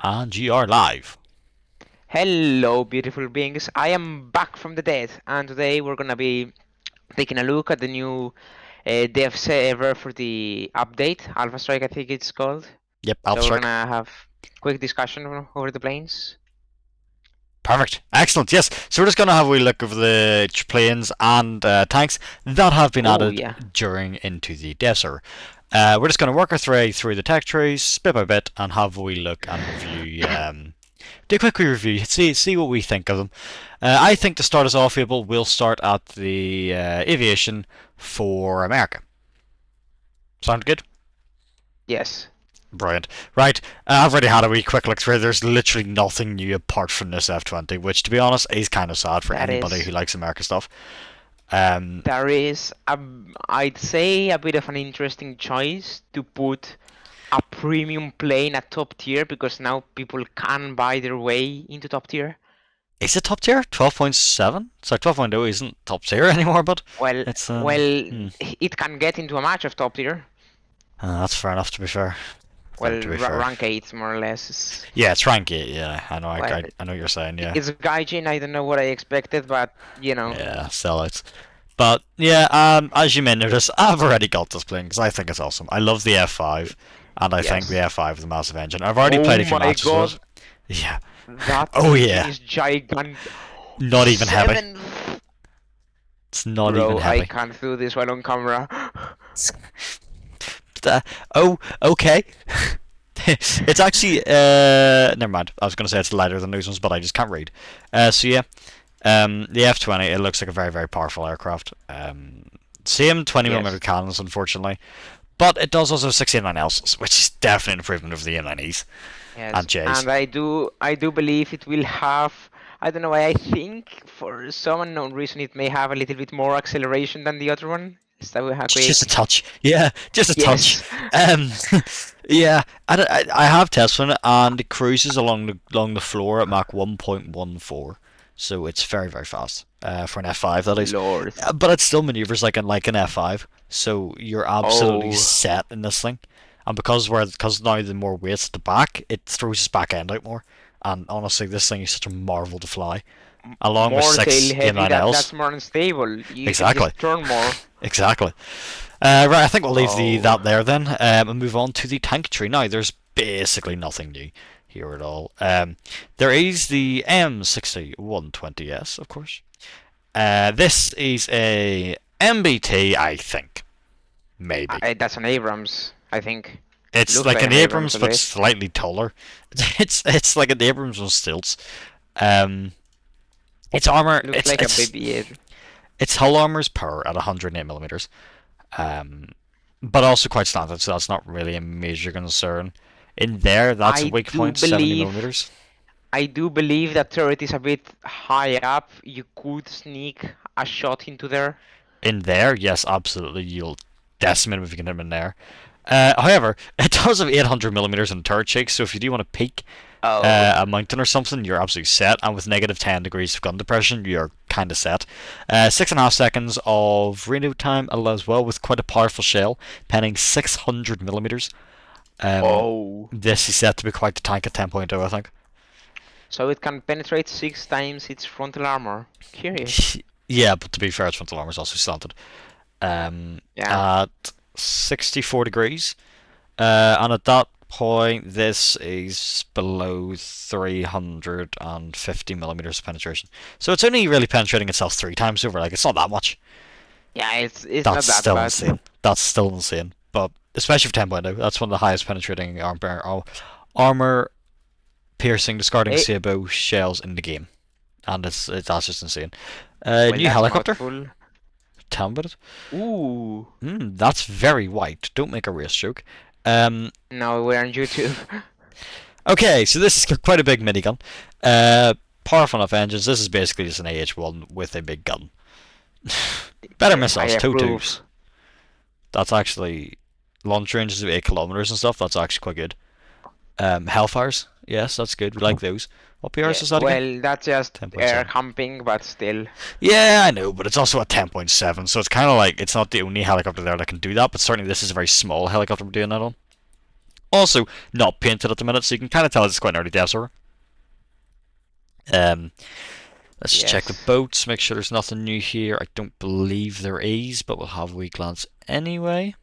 And you are live. Hello, beautiful beings. I am back from the dead, and today we're gonna be taking a look at the new dev server for the update, Alpha Strike, I think it's called. Yep, So Alpha we're Strike. gonna have quick discussion over the planes. Perfect. Excellent. Yes. So we're just going to have a wee look over the planes and tanks that have been Oh added yeah, during into the dev server. We're just going to work our way through the tech trees bit by bit and have a wee look and review. Do a quick review. See what we think of them. I think to start us off, Abel, we'll start at the aviation for America. Sound good? yes, Brilliant. Right, I've already had a wee quick look through. There's literally nothing new apart from this F-20, which, to be honest, is kind of sad for that anybody who is likes America stuff. Um, there is I'd say a bit of an interesting choice to put a premium plane at top tier because now people can buy their way into top tier. is it top tier? 12.7? Sorry, 12.0 isn't top tier anymore, but Well, it's well, hmm. it can get into a match of top tier. That's fair enough. To be fair, Well, to be fair, rank 8 more or less is, yeah, it's rank 8. Yeah, I know. well, I know what you're saying. Yeah, it's Gaijin. I don't know what I expected, but yeah, sellouts. But yeah, as you may notice, I've already got this plane because I think it's awesome. I love the F5, and I think the yes. F5 is a massive engine. I've already Oh played a few my matches with god, it. Yeah. that Oh engine yeah. is gigantic. Not even heavy. Seven, It's not even bro, I heavy. can't do this while on camera. Oh, okay. It's actually never mind. I was gonna say it's lighter than those ones, but I just can't read. So yeah, the F-20. It looks like a very powerful aircraft. Same 20mm Yes, cannons, unfortunately, but it does also have 69 L's, which is definitely an improvement over the inline yes, and J's. and I do believe it will have. I don't know why. I think for some unknown reason it may have a little bit more acceleration than the other one. Is that how Just a quick? touch, yeah, just a touch. Yes. Um, yeah, I have tests on it, and it cruises along the floor at Mach 1.14, so it's very fast for an F5 that is. Lord. But it still maneuvers like an F5, so you're absolutely Oh, set in this thing. And because now the more weight's at the back, it throws its back end out more. And honestly, this thing is such a marvel to fly, along with more six tail heavy. That's inline more unstable. You can Exactly, just turn more. exactly. Right, I think we'll leave Oh, that there then, and move on to the tank tree. Now, there's basically nothing new here at all. There is the M60-120S, of course. This is a MBT, I think, maybe. that's an Abrams, I think. It's Looks like like an an Abrams Abrams, at but least. slightly taller. It's like an Abrams on stilts. Um, its armor, Looks like a baby. its hull armor's power at 108 millimeters. Um, but also quite standard, so that's not really a major concern. In there, that's a I weak do point, 70 believe, millimeters. I do believe that turret is a bit high up. You could sneak a shot into there. In there, yes, absolutely, you'll decimate him if you can hit him in there. However, it does have 800 millimeters in turret shake, so if you do want to peek Oh, a mountain or something, you're absolutely set. And with negative 10 degrees of gun depression, you're kind of set. 6.5 seconds of reload time as well, with quite a powerful shell, penning 600 millimeters. oh. This is set to be quite the tank at 10.0, I think. So it can penetrate 6 times its frontal armor. Curious. Yeah, but to be fair, its frontal armor is also slanted. Yeah. At 64 degrees. And at that point, this is below 350 millimeters of penetration. So it's only really penetrating itself 3 times over. Like, it's not that much. Yeah, it's not That's that still bad. insane. That's still insane. But especially for 10.0, that's one of the highest penetrating armor piercing discarding Eh, Sabo shells in the game. And that's just insane. well, New that's helicopter. mouthful. Tell me about it. Ooh. That's very white. Don't make a race joke. Um, No, we're on YouTube. okay, so this is quite a big minigun. Powerful enough engines. This is basically just an AH-1 with a big gun. Better Yes, I missiles, toe approve. tubes. That's actually launch ranges of 8 kilometers and stuff. That's actually quite good. Hellfires, yes, that's good. We like those. What PRs Yeah, is that again? well, that's just air 10.7. humping, but still. Yeah, I know, but it's also at 10.7, so it's kind of like it's not the only helicopter there that can do that. But certainly, this is a very small helicopter we're doing that on. Also, not painted at the minute, so you can kind of tell it's quite an early dev server. Um, let's just check the Yes. boats, make sure there's nothing new here. I don't believe there is, but we'll have a wee glance anyway.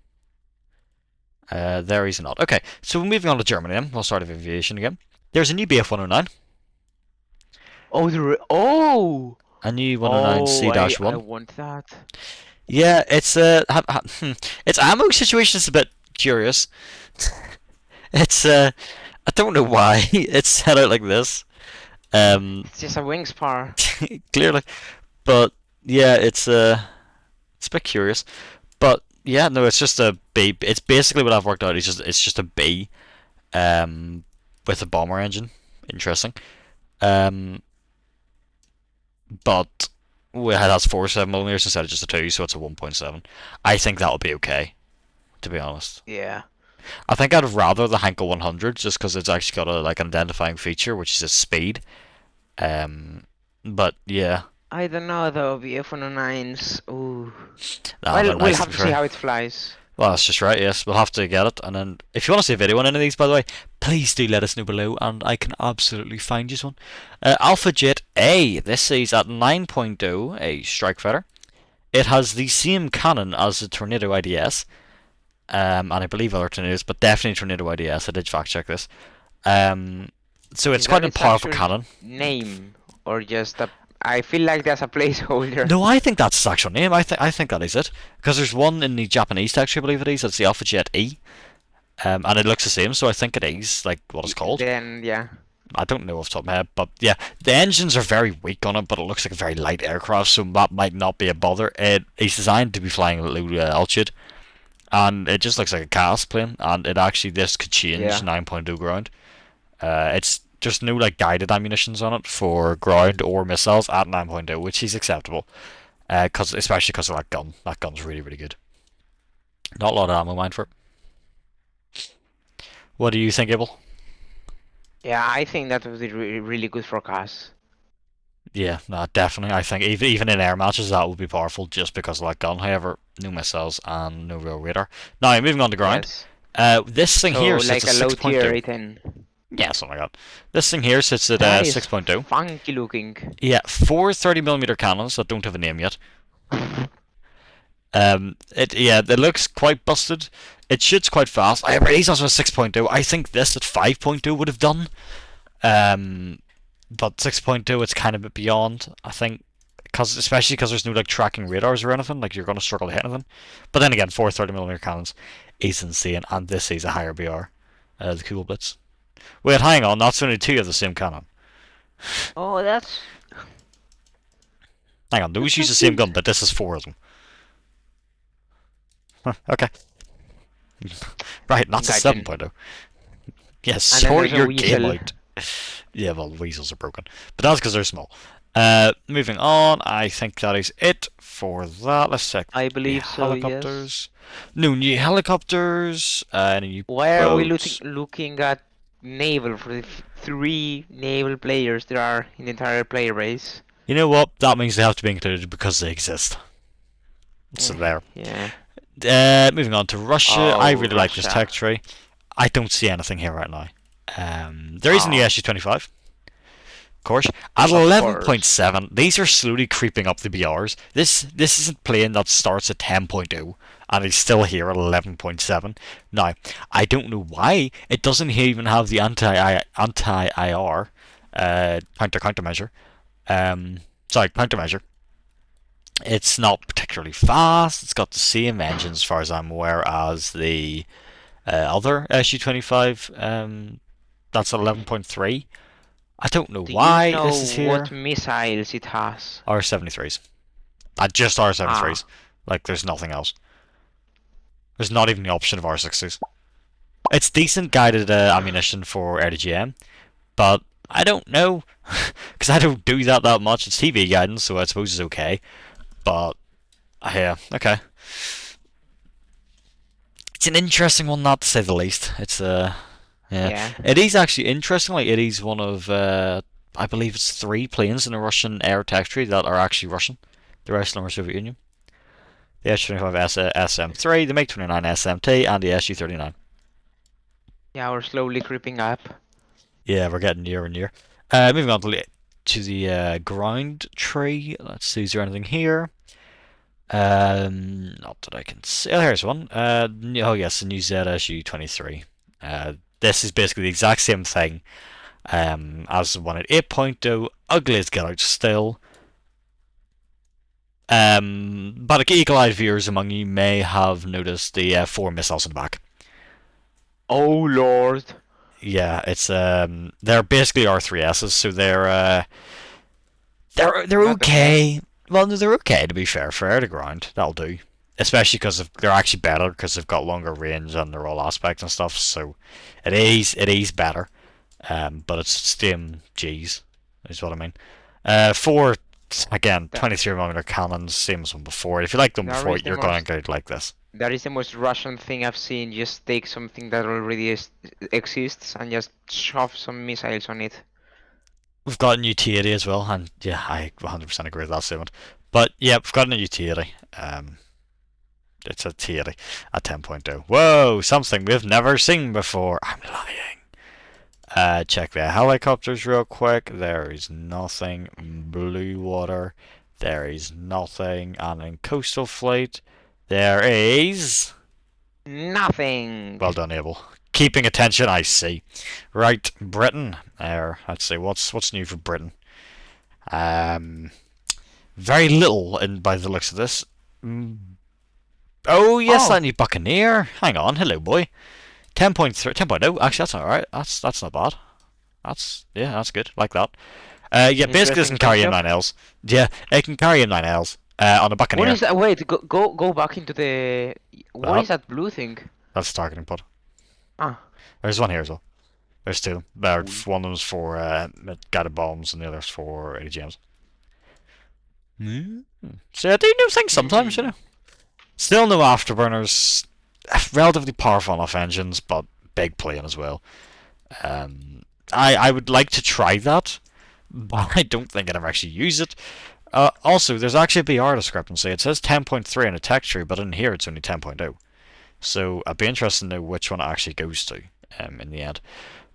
There is not. Okay, so moving on to Germany then. We'll start with aviation again. There's a new BF 109, Oh, oh, a new oh! I 109C-1. want that. Yeah, it's its ammo situation is a bit curious. It's I don't know why it's set out like this. Um, It's just a wing spar. clearly, but yeah, it's a bit curious. But yeah, no, it's just a B. It's basically what I've worked out. It's just a B, um, with a bomber engine. Interesting. Um, but it has 4.7 millimeters instead of just a 2, so it's a 1.7. I think that'll be okay, to be honest. Yeah. I think I'd rather the Henkel 100 just because it's actually got a like an identifying feature, which is its speed. Um, but yeah, I don't know though. BF-109s. Ooh. they're Well, we'll nice to have be to see fair. how it flies. Well, that's just right. Yes, we'll have to get it, and then if you want to see a video on any of these, by the way, please do let us know below, and I can absolutely find you one. Alpha Jet A. This is at 9.0, a strike fighter. It has the same cannon as the Tornado IDS, and I believe other tornadoes, but definitely Tornado IDS. I did fact check this. Um, so it's Is quite that a its powerful actual cannon. name or just a? I feel like there's a placeholder. No, I think that's its actual name. I think that is it because there's one in the Japanese text, I believe it is. It's the Alpha Jet E, and it looks the same. So I think it is like what it's called. Then yeah. I don't know off the top of my head, but yeah, the engines are very weak on it, but it looks like a very light aircraft, so that might not be a bother. It is designed to be flying at low altitude, and it just looks like a cast plane. And it actually this could change Yeah. 9.0 ground. It's just no like guided ammunitions on it for ground or missiles at 9.0, which is acceptable. Especially because of that gun. That gun's really really good. Not a lot of ammo mind for it. What do you think, Abel? Yeah, I think that would be really good for cars. Yeah, no, definitely. I think even in air matches that would be powerful just because of that gun. However, no missiles and no real radar. Now moving on to ground. Yes. This thing So here sits like at a low tier 6.0. 18. Yeah, something like that. This thing here sits at That is 6.0. funky looking. Yeah, four 30mm cannons that don't have a name yet. It looks quite busted. It shoots quite fast. I raised also a 6.0. I think this at 5.0 would have done. Um, but 6.2 it's kind of a bit beyond. I think especially because there's no like tracking radars or anything. Like you're gonna struggle to hit anything. But then again, 4 30mm cannons is insane, and this is a higher BR. The Cool Blitz. Wait, hang on. That's only two of the same cannon. Oh, Hang on, that's those so use the same cute. gun, but this is four of them. Huh, okay, right. That's a Gotcha. 7.0. Yes, And then sort there's a your game weasel. out. Yeah, well, weasels are broken, but that's because they're small. Moving on, I think that is it for that. Let's check I the believe so, yes. helicopters. No new helicopters. Any new Why are we boats. looking at naval for the three naval players there are in the entire player base? You know what? That means they have to be included because they exist. So Eh, there. yeah. Moving on to Russia. I Oh, really like this Russia. tech tree. I don't see anything here right now. There is a new Oh, SU-25. Of course, at of course. 11.7, these are slowly creeping up the BRs. This isn't a plane that starts at 10.0 and is still here at 11.7. Now, I don't know why it doesn't even have the anti-IR countermeasure. Countermeasure. It's not particularly fast. It's got the same engine, as far as I'm aware, as the other SU-25. That's 11.3. I don't know Do you why know this is what here. missiles it has? R73s. Just R73s. Ah, Like, there's nothing else. There's not even the option of R60s. It's decent guided ammunition for RDGM, but I don't know. Because I don't do that much. It's TV guidance, so I suppose it's okay. But, yeah, okay. It's an interesting one, not to say the least. Yeah. yeah. It is actually interesting. Like, it is one of, I believe it's three planes in the Russian air territory that are actually Russian. The rest of them are Soviet Union. The S-25 SM-3, the MiG-29 SMT, and the Su-39. Yeah, we're slowly creeping up. Yeah, we're getting near and near. Moving on to the grind tree. Let's see, is there anything here? Not that I can see. Oh, here's one. Oh yes, the new ZSU 23. This is basically the exact same thing as the one at 8.0. Ugly as get out still. But eagle-eyed viewers among you may have noticed the four missiles in the back. Oh Lord. Yeah, it's they're basically R3Ss, so they're What the heck? okay. Well, no, they're okay to be fair. For air to ground, that'll do. Especially because they're actually better because they've got longer range and they're all aspects and stuff. So it is better. But it's same G's is what I mean. Four again, That 23 mm cannons, same as one before. If you like them that before, is the you're going most to like this. that is the most Russian thing I've seen. Just take something that already exists and just shove some missiles on it. We've got a new T80 as well, and yeah, I 100% agree with that statement. But yeah, we've got a new T80. It's a T80 at 10.0. Whoa, something we've never seen before. I'm lying. Check the helicopters real quick. There is nothing. Blue water. There is nothing. And in coastal fleet, there is. Nothing. Well done, Abel. Keeping attention, I see. Right, Britain. There. Let's see. What's new for Britain? Um, very little, in by the looks of this. Mm, Oh yes, Oh, that new Buccaneer. Hang on, hello boy. 10.3, 10.0. Actually, that's all right. That's not bad. That's good. Like that. Yeah, basically interesting doesn't carry change up. M9Ls. Yeah, it can carry M9Ls on a What Buccaneer. is that? Wait, go back into the. What Well, is that blue thing? that's targeting pod. Ah, There's one here as well. There's two. There, cool. one of them's for guided bombs, and the other's for ADGMs. Mm. So I do new things sometimes, you Hmm. know. Still no afterburners. Relatively powerful enough engines, but big plane as well. Um, I would like to try that, but I don't think I'd ever actually use it. Also, there's actually a BR discrepancy. It says 10.3 in a tech tree, but in here it's only 10.0. So I'd be interested to know which one it actually goes to in the end.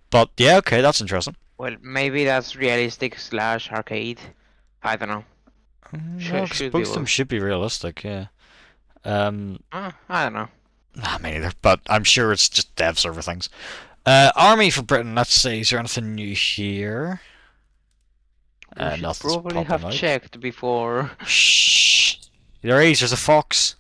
But yeah, okay, that's interesting. Well, maybe that's realistic slash arcade. I don't know. Well, Should 'cause should be both of them both. should be realistic, yeah. Um, I don't know. nah, me neither, but I'm sure it's just dev server things. Army for Britain, let's see, is there anything new here? We should Nothing's probably popping have out. checked before. Shh. There's a fox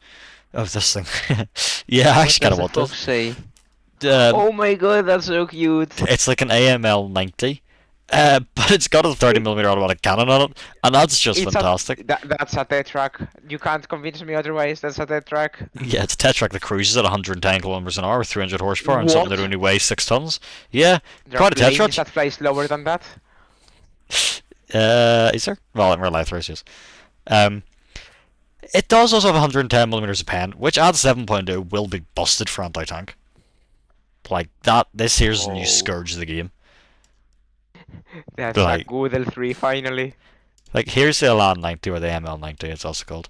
of this thing. Yeah, I What actually kind does of the want this. fox say? Um, Oh my god, that's so cute. it's like an AML 90, but it's got a 30 mm automatic cannon on it, and that's just It's a fantastic. that's a Tetrak. You can't convince me otherwise. That's a Tetrak. Yeah, it's a Tetrac that cruises at 110 kilometers an hour with 300 horsepower and something that What? only weighs 6 tons. Yeah, There are quite a planes Tetrac. that fly slower than that. Is there? Well, in real life, there is. Yes. Um, it does also have 110 millimeters of pen, which at 7.0 will be busted for anti-tank. Like that, this here's the new Oh, scourge of the game. that's a Like, good L3 finally. here's the LAN 90 or the ML 90, it's also called.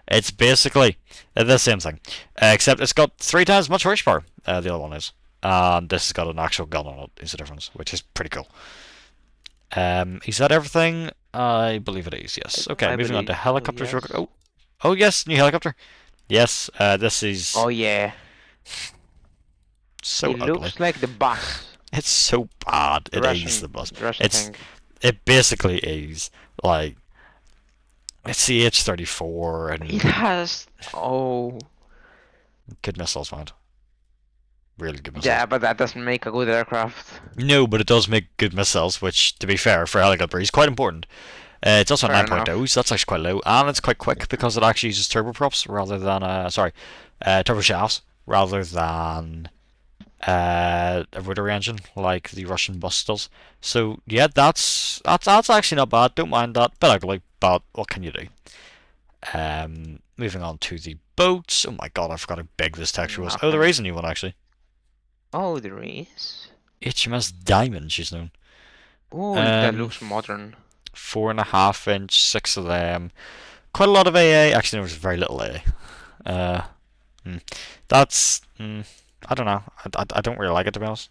It's basically the same thing, except it's got 3 times as much horsepower. The other one is, and this has got an actual gun on it. Is the difference, which is pretty cool. Is that everything? I believe it is. Yes. Okay, I moving on to believe so, helicopters real quick. yes. Oh yes, new helicopter. Yes. This is Oh yeah. so It ugly. looks like the bus. It's so bad. The It is the Russian bus. the Russian It's thing. it basically is like it's the H-34 It and has oh good missiles, man. Really good missiles. yeah, but that doesn't make a good aircraft. No, but it does make good missiles, which, to be fair, for a helicopter is quite important. It's also Fair 9.0, enough. so that's actually quite low, and it's quite quick because it actually uses turboprops rather than, turbo shafts rather than a rotary engine like the Russian bus does. So yeah, that's actually not bad. Don't mind that. Bit ugly, but what can you do? Moving on to the boats. Oh my god, I forgot how big this texture was. Oh, there Nothing. is a new one actually. Oh, there is. HMS Diamond, she's known. Oh, that Um, looks modern. 4.5 inch, 6 of them. Quite a lot of AA. Actually, there was very little AA. Uh, hmm. That's. I don't know. I don't really like it, to be honest.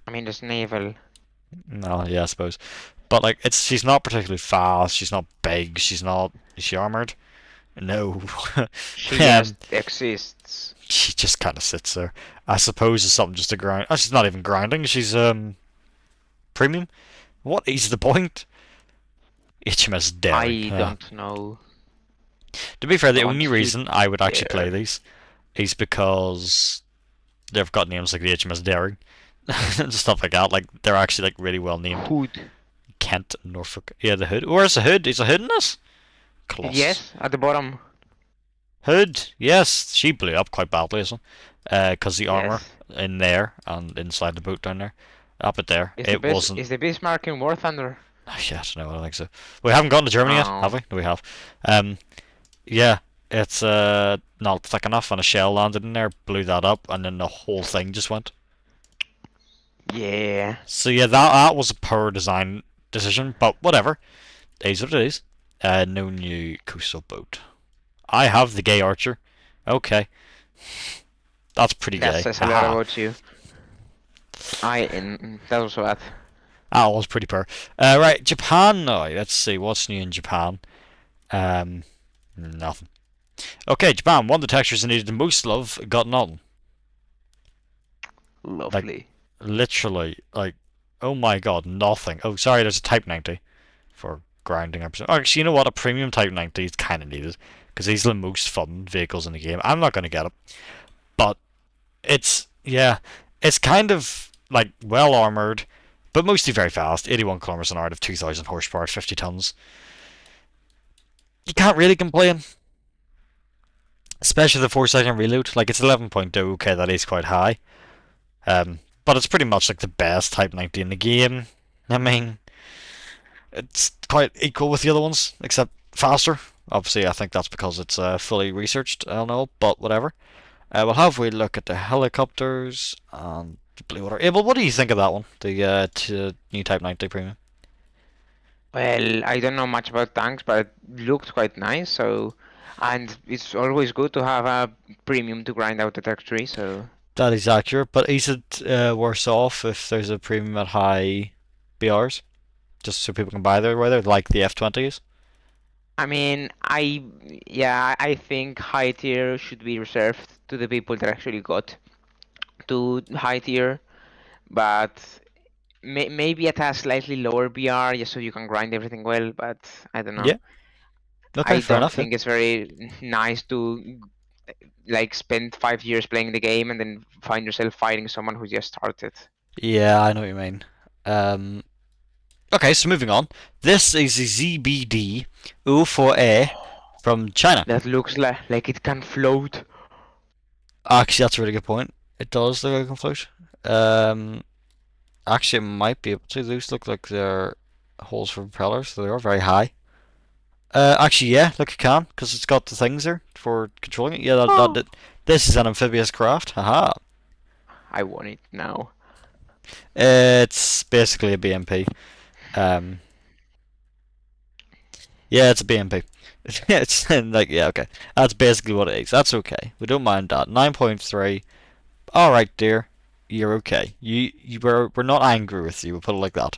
I mean, there's naval. No, yeah, I suppose. But like, it's she's not particularly fast. She's not big. She's not. Is she armored? No. She um, just exists. she just kind of sits there. I suppose it's something just to grind. Oh, she's not even grinding. She's premium. What is the point? HMS Daring. I don't know. To be fair, the only Don't you reason I would actually play dare. these is because they've got names like the HMS Daring and stuff like that. Like they're actually like really well named. Hood. Kent, Norfolk. Yeah, the hood. Where's the hood? Is the hood in this? Colossus. Yes, at the bottom. Hood. Yes, she blew up quite badly, isn't it? Because the armor Yes. in there and inside the boat down there, up it there, it wasn't. Is the Bismarck in War Thunder? Yeah, no, I don't think so. We haven't gone to Germany yet, have Oh. we? No, we have. Um, yeah, it's not thick enough, and a shell landed in there, blew that up, and then the whole thing just went. Yeah. So yeah, that was a poor design decision, but whatever. It is what it is. No new coastal boat. I have the gay archer. Okay, that's pretty That gay. says a lot Haha. about you. That was bad. That was pretty poor. Right, Japan now. Let's see what's new in Japan. Um, Nothing. Okay, Japan. One of the textures that needed the most love got none. Like Lovely. literally, like oh my god, nothing. Oh, sorry. There's a Type 90 for grinding. Oh, actually, you know what? A premium Type 90 is kind of needed because these are the most fun vehicles in the game. I'm not gonna get it, but it's yeah, it's kind of like well armored, but mostly very fast. 81 kilometers an hour of 2,000 horsepower, 50 tons. You can't really complain, especially the 4-second reload. Like it's 11.0. Okay, that is quite high. But it's pretty much like the best Type 90 in the game. I mean, it's quite equal with the other ones, except faster. Obviously, I think that's because it's fully researched. I don't know, but whatever. We'll have we look at the helicopters and the blue water. Abel, what do you think of that one? The new Type 90 Premium. Well, I don't know much about tanks, but it looked quite nice. So, and it's always good to have a premium to grind out the tech tree. So, That is accurate, but is it worse off if there's a premium at high BRs? Just so people can buy their weather, like the F20s? I mean, I think high tier should be reserved to the people that actually got to high tier, but maybe at a slightly lower BR just so you can grind everything well. But I don't know. Yeah. Okay, I fair don't enough. Yeah. think it's very nice to like spend 5 years playing the game and then find yourself fighting someone who just started. Yeah, I know what you mean. Um, okay, so moving on. This is a ZBD 04A from China. That looks like it can float. Actually, that's a really good point. It does look like it can float. Um, Actually, it might be able to. Those look like they're holes for propellers, so they are very high. Actually, yeah, look, it can, because it's got the things there for controlling it. Yeah, Oh, this is an amphibious craft. Haha. I want it now. It's basically a BMP. Um, yeah, it's a BMP. It's like, yeah, okay. That's basically what it is. That's okay. We don't mind that. 9.3. All right, dear. You're okay. We're not angry with you. We'll put it like that.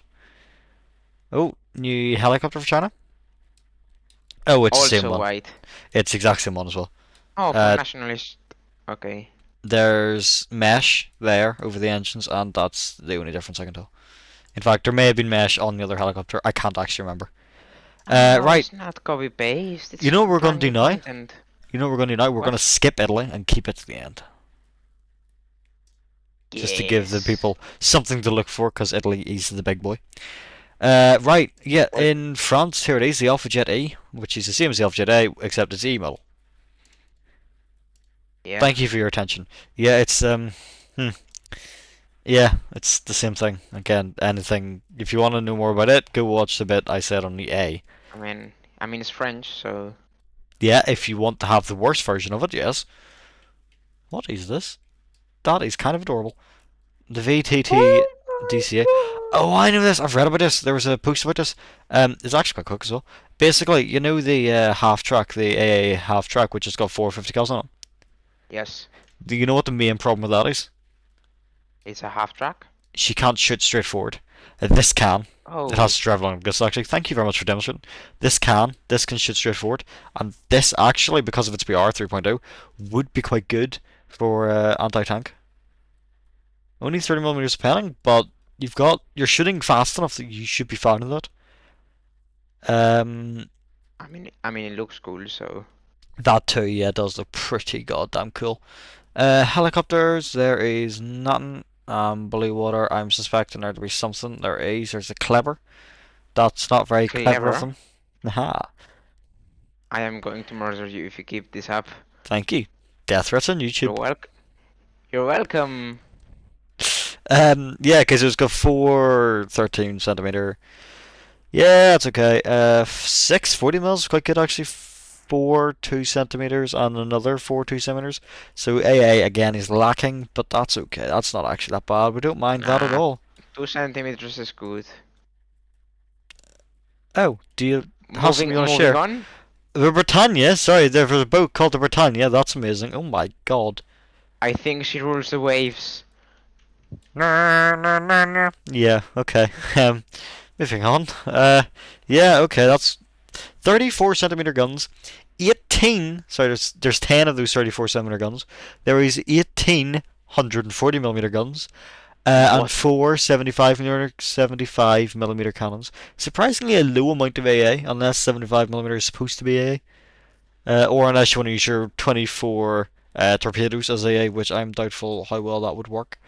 Oh, new helicopter for China. Oh, it's the same Also one. white. It's the exact same one as well. Oh, from Uh, nationalist. Okay. there's mesh there over the engines, and that's the only difference I can tell. In fact, there may have been mesh on the other helicopter. I can't actually remember. No, Right. it's not copy paste. You It's know what we're going brand to do new now? content. You know what we're going to do now? We're going to What? skip Italy and keep it to the end. Just to give the Yes. people something to look for, because Italy is the big boy. Right, yeah, What? in France, here it is, the Alpha Jet E, which is the same as the Alpha Jet A, except it's E model. Yeah. Thank you for your attention. Yeah, hmm, yeah, it's the same thing. Again, anything, if you want to know more about it, go watch the bit I said on the A. I mean it's French, so Yeah, if you want to have the worst version of it, yes. What is this? That is kind of adorable. The VTT oh DCA. my Oh, I know this. I've read about this. There was a post about this. It's actually quite quick as well. Basically, you know the half track, the AA half track, which has got 450 cals on it. Yes, Do you know what the main problem with that is? it's a half track. she can't shoot straight forward. This can. It Oh, has to drive along this actually. Thank you very much for demonstrating. This can shoot straight forward, and this actually, because of its BR 3.0, would be quite good for anti-tank. Only 30 millimeters penning, but you're shooting fast enough that you should be fine with that. Um, I mean, it looks cool. So that too, yeah, does look pretty goddamn cool. Helicopters, there is nothing. Blue water, I'm suspecting there to be something. There's a clever. That's not very clever of clever. them. Aha, I am going to murder you if you keep this up. thank you. Death threats on You're YouTube. welcome. You're welcome. Yeah, because it's got four 13 centimeter. Yeah, that's okay. Six 40 mils is quite good actually. Four 2 centimeters and another four 2 centimeters. So AA again is lacking, but that's okay. That's not actually that bad. We don't mind that at Nah, all. 2 centimeters is good. Oh, do you have something Moving, you want to moving share? on. The Britannia, sorry, there's a boat called the Britannia. That's amazing. Oh my god. I think she rules the waves. Yeah, okay. Moving on. Yeah, okay, that's 34 centimeter guns. 18, sorry, there's 10 of those 34 centimeter guns. There is 18 140 millimeter guns. And What? four 75 millimeter cannons. Surprisingly, a low amount of AA, unless 75 millimeter is supposed to be AA. Or unless you want to use your 24 torpedoes as AA, which I'm doubtful how well that would work.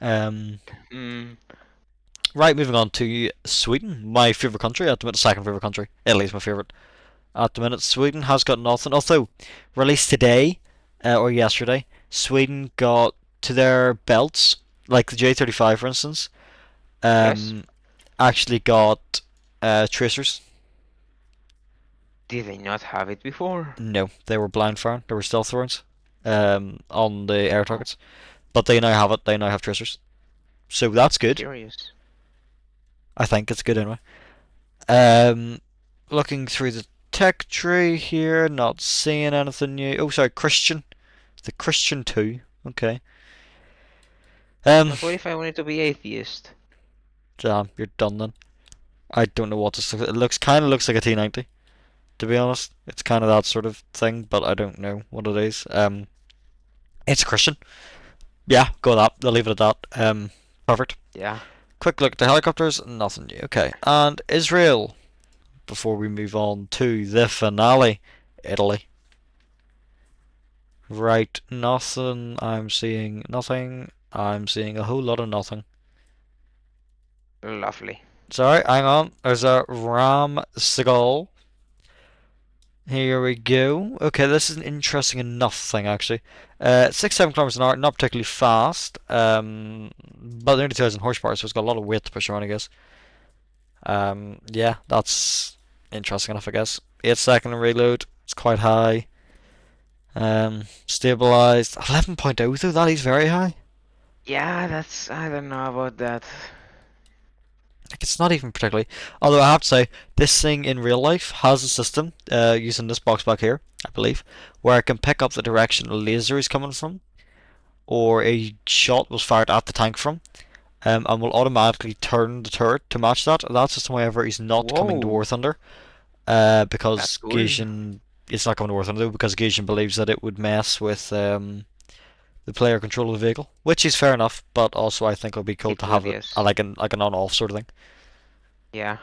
Um, Mm, right, moving on to Sweden, my favourite country at the minute, second favourite country. Italy's my favourite at the minute. Sweden has got nothing. Although, released today or yesterday, Sweden got to their belts, like the J35 for instance, yes. um, actually got tracers. Did they not have it before? No, they were blind firing. They were stealth rounds on the air Oh, targets. But they now have it. They now have tracers. So that's good. curious. I think it's good anyway. Um, looking through the tech tree here, not seeing anything new. Oh, sorry, Christian. The Christian 2. Okay. Um, But what if I wanted to be atheist? damn, you're done then. I don't know what this looks. It kind of looks like a T90. To be honest, it's kind of that sort of thing, but I don't know what it is. It's Christian. Yeah, go with that. They'll leave it at that. Perfect. Yeah. Quick look at the helicopters. Nothing new. Okay, and Israel. Before we move on to the finale, Italy. Right, nothing. I'm seeing nothing. I'm seeing a whole lot of nothing. Lovely. Sorry, hang on. There's a Ram Seagull. Here we go. Okay, this is an interesting enough thing actually. 6-7 kilometers an hour, not particularly fast. But only 2,000 horsepower, so it's got a lot of weight to push around, I guess. Yeah, that's interesting enough, I guess. 8 second reload. It's quite high. Stabilized. 11.0 though. That is very high. Yeah, that's. I don't know about that. Like it's not even particularly. Although I have to say, this thing in real life has a system using this box back here, I believe, where it can pick up the direction a laser is coming from, or a shot was fired at the tank from, and will automatically turn the turret to match that. That system, however, is not coming to Whoa, War Thunder, that's because cool. Gaijin. It's not coming to War Thunder though, because Gaijin believes that it would mess with the player control of the vehicle, which is fair enough. But also, I think it would be cool It to would, have it yes. like an on-off sort of thing. Yeah.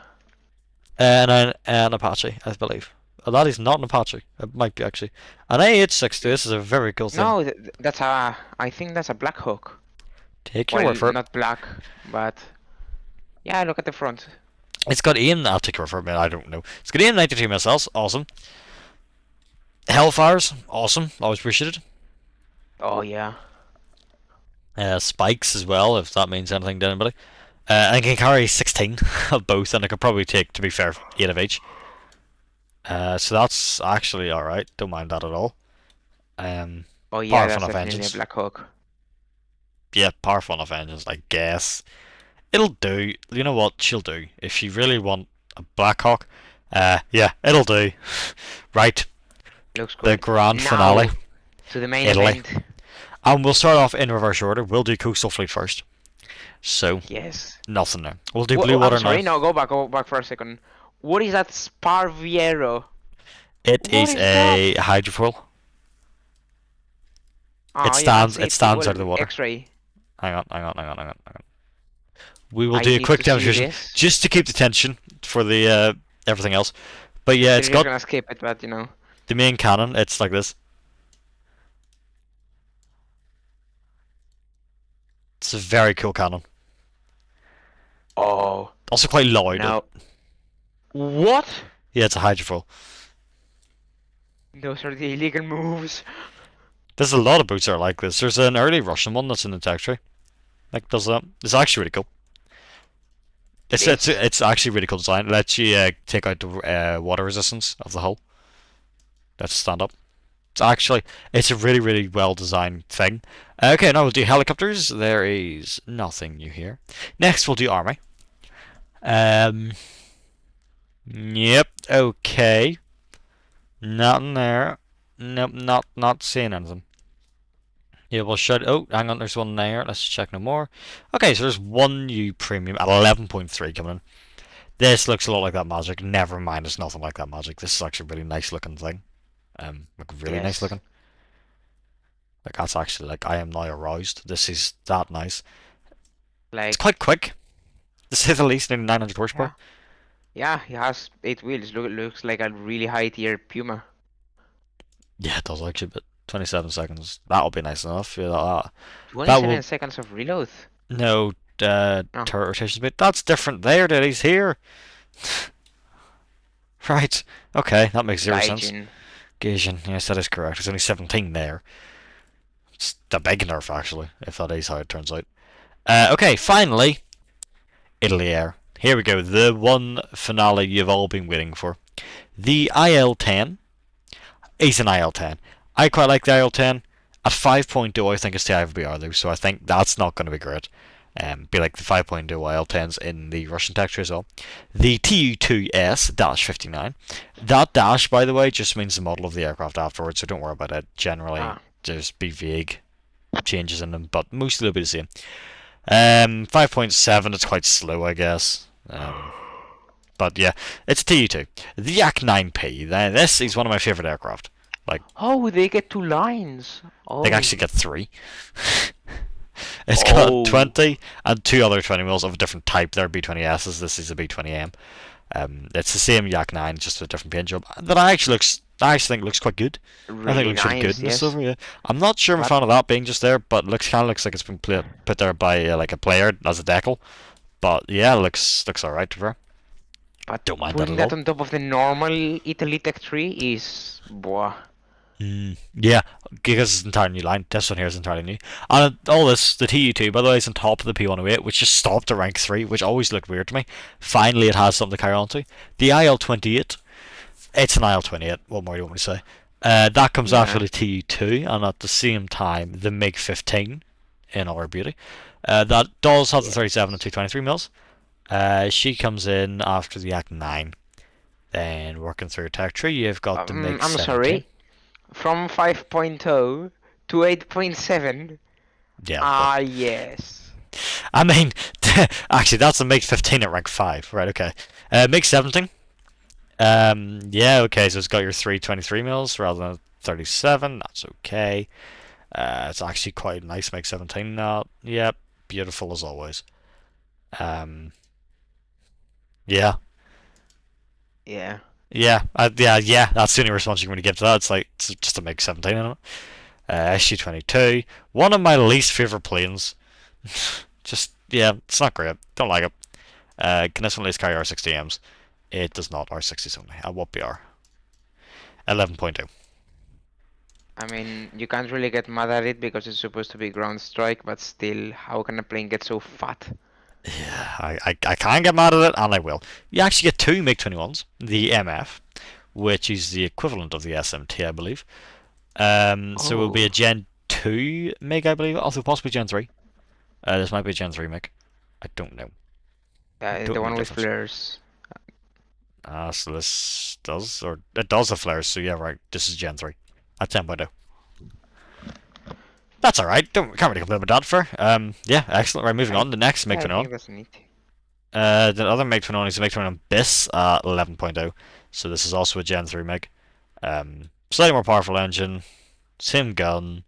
An Apache, I believe. That is not an Apache. It might be actually an AH-60. This is a very cool thing. No, that's a. I think that's a Black Hawk. Take your Well, word for it. not black, but yeah. Look at the front. It's got AIM. I'll take your word for it. I don't know. It's got AIM 92 missiles. Awesome. Hellfires. Awesome. Always appreciated. Oh yeah. Spikes as well, if that means anything to anybody. And it can carry 16 of both, and it could probably take, to be fair, 8 of each. So that's actually alright. Don't mind that at all. Um, Oh yeah, Powerful that's enough definitely a engines. Black Hawk. Yeah, powerful enough engines, I guess. It'll do. You know what? She'll do. If you really want a Blackhawk, yeah, it'll do. Right, Looks the good. grand finale, Now to the main Italy. event. And we'll start off in reverse order. We'll do Coastal Fleet first. So Yes. nothing there. We'll do What, blue I'm water now. sorry. No, go back for a second. What is that Sparviero? It What is is that? a hydrofoil. It Ah, yeah, I stands. see It it. stands out Well, of the water. X-ray. Hang on. We will I do a need quick to see demonstration this. just to keep the tension for the everything else. But I'm yeah, still it's just got gonna skip it, but you know. the main cannon. It's like this. It's a very cool cannon. Oh Also quite loud. no. What? Yeah, it's a hydrofoil. Those are the illegal moves. There's a lot of boats that are like this. There's an early Russian one that's in the tech tree. Like does that. It's actually really cool. It It's is. it's actually really cool design. It lets you take out the water resistance of the hull. Let's stand up. It's a really well designed thing. Okay, now we'll do helicopters. There is nothing new here. Next we'll do army. Um, yep. Okay. Nothing there. Nope. Not seeing anything. Yeah, we'll shut. Oh, hang on. There's one there. Let's check no more. Okay, so there's one new premium at 11.3 coming in. This looks a lot like that magic. Never mind, it's nothing like that magic. This is actually a really nice looking thing. Like really nice Yes. looking. Like that's actually like I am now aroused. This is that nice. It's Like, quite quick, to say the least. Nearly 900 horsepower. yeah. Yeah, he has 8 wheels. Looks like a really high tier Puma. Yeah, it does actually, but 27 seconds. That'll be nice enough. Yeah, that 27 will seconds of reload. no No. turret rotation speed. That's different there. That he's here. Right. Okay, that makes zero sense. Gaijin. Gaijin. Yes, that is correct. It's only 17 there. It's a big nerf actually, if that is how it turns out. Okay, finally, Italy Air. Here we go. The one finale you've all been waiting for. The IL-10 is an IL-10. I quite like the IL-10. At 5.0, I think it's the IVBR though, so I think that's not going to be great. Be like the 5.0 IL-10s in the Russian texture as well. The TU2S-59. That dash, by the way, just means the model of the aircraft afterwards, so don't worry about it. Generally, Ah. just be vague changes in them, but mostly they'll be the same. 5.7, it's quite slow, I guess. But yeah, it's a TU2. The Yak 9P. This is one of my favourite aircraft. Like, Oh, they get 2 lines. they Oh. actually get three. It's got Oh. 20 and two other 20 mils of a different type. They're B20Ss. This is a B20M. It's the same Yak 9, just with a different paint job. That I actually think looks quite good. I think it Really looks really good nice, in the yes. silver. Yeah, I'm not sure I'm a But fan of that being just there, but kind of looks like it's been put there by like a player as a decal. But yeah, looks alright to her. but Don't mind that putting at that all. on top of the normal Italy Tech tree is boah. Yeah, because it's an entirely new line. This one here is entirely new. And all this, the TU2, by the way, is on top of the P108, which just stopped at rank 3, which always looked weird to me. Finally, it has something to carry on to. The IL-28, it's an IL-28, what more do you want me to say? That comes after Yeah. the TU2, and at the same time, the MiG-15 in all her beauty. That does have the 37 and Yes. 223 mils. She comes in after the Act 9. Then, working through tech tree, you've got the I'm MiG-17. sorry. From 5.0 to 8.7. Yeah, well, Ah, yes. I mean, actually, that's a MiG 15 at rank 5. Right, okay. MiG 17. Yeah, okay, so it's got your 323 mils rather than 37. That's okay. It's actually quite nice MiG 17 now. Yep, beautiful as always. Um, yeah. Yeah. Yeah, that's the only response you can really give to that. It's like, it's just a MiG 17 in it. SG-22. One of my least favourite planes. Just, yeah, it's not great. Don't like it. Can this one at least carry R60Ms? It does not. R60s only. What BR? 11.2. I mean, you can't really get mad at it because it's supposed to be ground strike, but still, how can a plane get so fat? Yeah, I can't get mad at it, and I will. You actually get two MiG-21s. The MF, which is the equivalent of the SMT, I believe. So it will be a Oh, Gen 2 MiG, I believe, also possibly Gen 3. This might be a Gen 3 MiG. I don't know. the Don't know the one with difference. flares. So this does, or it does have flares, so yeah, right. This is Gen 3 at 10.0. That's all right. Don't can't really complain about that. For yeah, excellent. Right, moving I on. The next MiG I 21. think that's neat. The other MiG 21 is the MiG 21 BIS 11.0. So this is also a Gen 3 MiG. Slightly more powerful engine, same gun,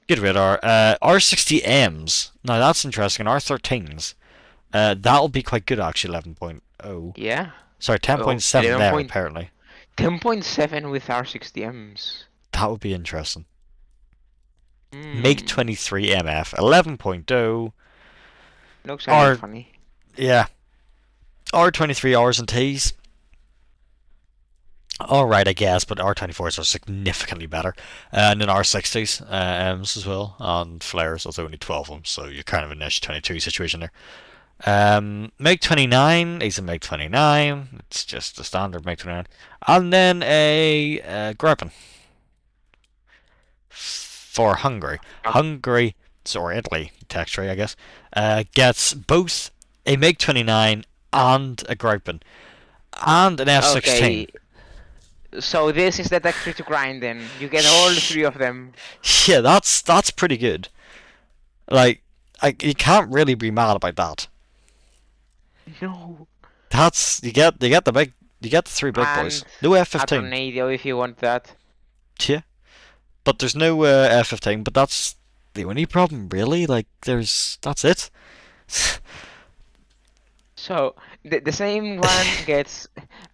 good radar. R60Ms. Now that's interesting. R13s. That'll be quite good actually. 11.0. Yeah. Sorry, Oh, 10.7 11 there point apparently. 10.7 with R60Ms. That would be interesting. MiG Hmm. 23 MF 11.0. Looks a little R funny. yeah. R23 Rs and Ts. Alright, I guess, but R24s are significantly better. And then R60s, Ms as well, and flares, although only 12 of them, so you're kind of in an S22 situation there. MiG 29 is a MiG 29, it's just a standard MiG 29. And then a Gripen for Hungary. Uh, Hungary, or Italy, technically, I guess, gets both a MiG 29 and a Gripen, and an F-16. Okay, so this is the tech tree to grind then. You get all three of them. Yeah, that's pretty good. Like, you can't really be mad about that. No. That's you get the three big boys. And No a F-15. tornado if you want that. Yeah, but there's no F-15. But that's the only problem, really. Like, that's it. So the same one gets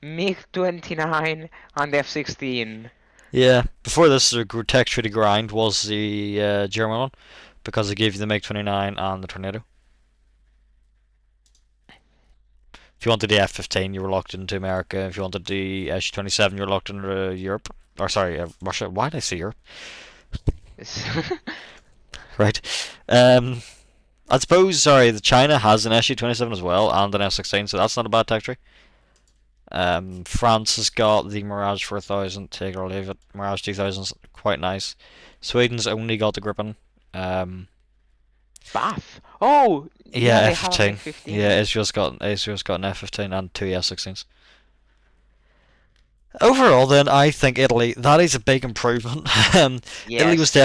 MiG-29 and F-16. Yeah. Before this, the tech tree to grind was the German one because it gave you the MiG-29 and the Tornado. If you wanted the F-15, you were locked into America. If you wanted the Su-27, you were locked into Europe. Or sorry, Russia. Why did I say Europe? Right. Um, I suppose, sorry, the China has an Su-27 as well and an F-16, so that's not a bad tech tree. France has got the Mirage 4000, take it or leave it. Mirage 2000's quite nice. Sweden's only got the Gripen. Um, Bath. Oh, yeah, yeah, they have a F-15. Yeah, MiG-15. Israel's got an F-15 and two S-16s. Overall, then, I think Italy, that is a big improvement. Italy was Yes.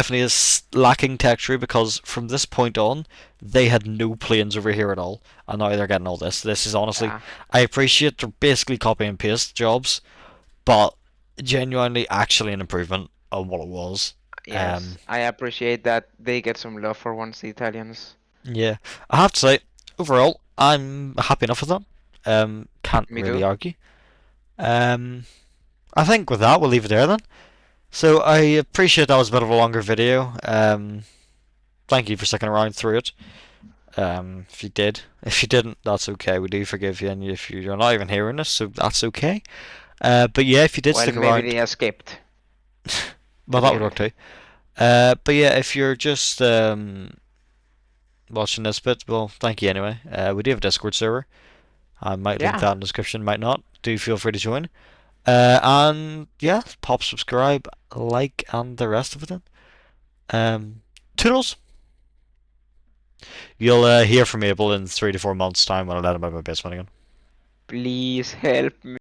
definitely lacking texture because from this point on, they had no planes over here at all, and now they're getting all this. This is honestly, Yeah. I appreciate they're basically copy and paste jobs, but genuinely actually an improvement on what it was. Yes. Um, I appreciate that they get some love for once, the Italians. yeah, I have to say, overall, I'm happy enough with that. Can't Me really too. argue. Um, I think with that, we'll leave it there then. So I appreciate that was a bit of a longer video. Thank you for sticking around through it. If you did, if you didn't, that's okay. We do forgive you, and if you're not even hearing this, so that's okay. But yeah, if you did Well, stick maybe around, they escaped, well, to that be would work honest. too. But yeah, if you're just watching this bit, well, thank you anyway. We do have a Discord server. I might link Yeah. that in the description, might not. Do feel free to join. And yeah, pop subscribe, like, and the rest of it then. Toodles. You'll hear from Abel in 3 to 4 months' time when I let him out of my basement again. Please help me.